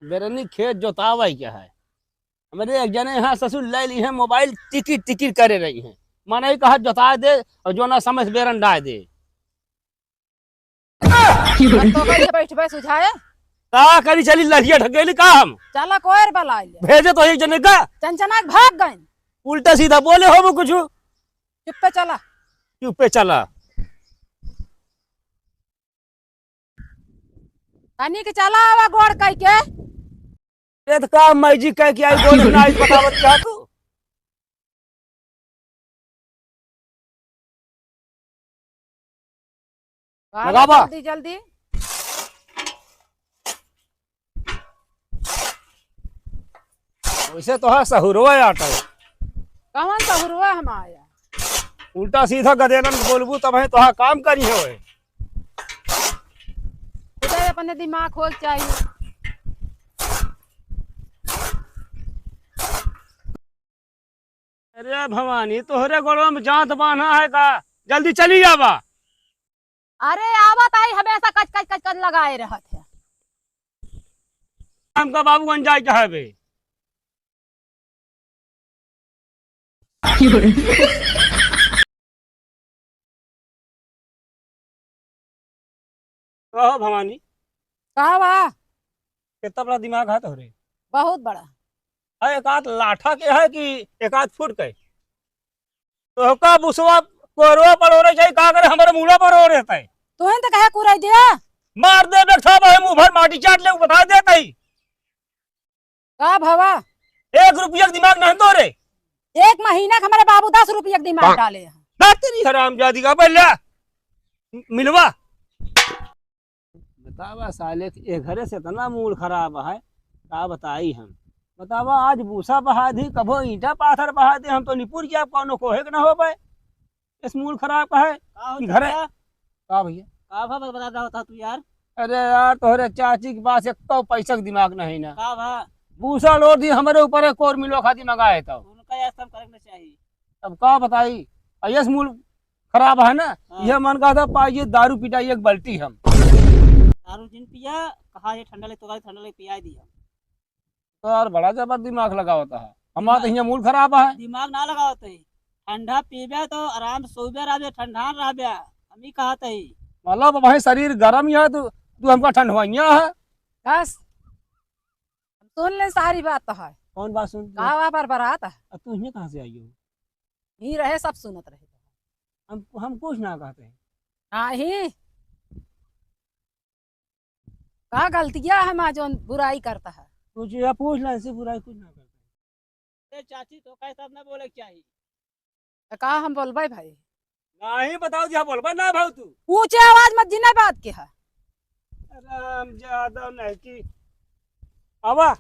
बेरनी खेत जोतावा क्या है। हमारे एक जने यहाँ ससुर ले ली है मोबाइल टिकिट टिकिट करे रही है। मैंने ही कहा जोता दे और जो ना समझ बेरन डाल दे। तो कैसे बैठ बैठ सुझाए का करी चली लड़िया ढकेली का हम चला कोयर बला ले भेजे तो एक जने का चंचना के भाग गए। उल्टा सीधा बोले हो वो कुछ चुप पे चला चुप पे चला। तनी के चला आवा गोड़ कह के ये तो का मैजिक कह के आई बोल ना बतावत क्या तू लगावा जल्दी जल्दी। वैसे तो है सहुरवा आटा कौन सा हुआ हम आया उल्टा सीधा गदेलन बोलबू तब है तो काम करी है ओए। खुदा अपने दिमाग खोल चाहिए। अरे भवानी तोहरे गोड़वा में जांत बांधा है का जल्दी चली जावा। अरे आवत आई हमेशा कच कच कच कच लगाए रहत है। हमका बाबू अंजाय चाहे बे कहो भवानी कहा बा कितना बड़ा दिमाग है तोहरे। बहुत बड़ा है एक आध लाठा के है कि एक आध फुट के तो का बुसवा कोरवा पड़ोरे चाहिए का करे हमारे मुड़ा पर हो रहता है। तुहन तो कहे कुराई दिया मार दे बैठा भाई मुंह भर माटी चाट ले बता देता ही। का भवा 1 रुपया का दिमाग नहीं तो रे। एक महीना के हमारे बाबू 10 रुपया दिमाग डाले हैं। ना तेरी हरामजादी का पहले मिलवा बतावा साले के घरे से इतना मूड खराब है का बताई हम। बतावा आज भूसा बहा दी कभो ईंटा पाथर बहा दे हम तो निपुर क्या कौनो कोहे के ना हो पाए। इस मूड खराब का है घरे का भैया का भा बता रहा था तू यार। अरे यार तोहरे चाची के पास एक तो पैसा का दिमाग नहीं ना का भा भूसा लोड दी हमारे ऊपर एक और मिलो खाती मंगाए तो उनका यार सब करना चाहिए। अब का बताई यस मूड खराब है ना। हाँ। यह मन का था पाइए दारू पिटाई एक बल्टी हम दारू जिन पिया कहा ये ठंडा ले तो ठंडा ले पिया दिया। तो यार बड़ा जबर दिमाग लगा होता है हमारा तो यहाँ मूड खराब है। दिमाग ना लगा होते ठंडा पीबे तो आराम से सोबे रहे ठंडा रहे हम ही कहा ही मतलब वही शरीर गर्म ही है तो तू हमका ठंडवाइया है। बस सुन ले सारी बात तो है। कौन बात सुन कहा पर बरात है अब तू यहाँ कहाँ से आई हो। ही रहे सब सुनत रहे हम कुछ ना कहते हैं। नहीं का गलतियां है माँ जो बुराई करता है। कुछ या पूछ ले ऐसे बुराई कुछ ना करते। चाची तो कैसा ना बोले चाहिए। कहा हम बोलबे भाई नहीं बताओ जी बोल ना भाव तू ऊंचे आवाज मत जिना बात के है। राम ज्यादा नहीं की आवा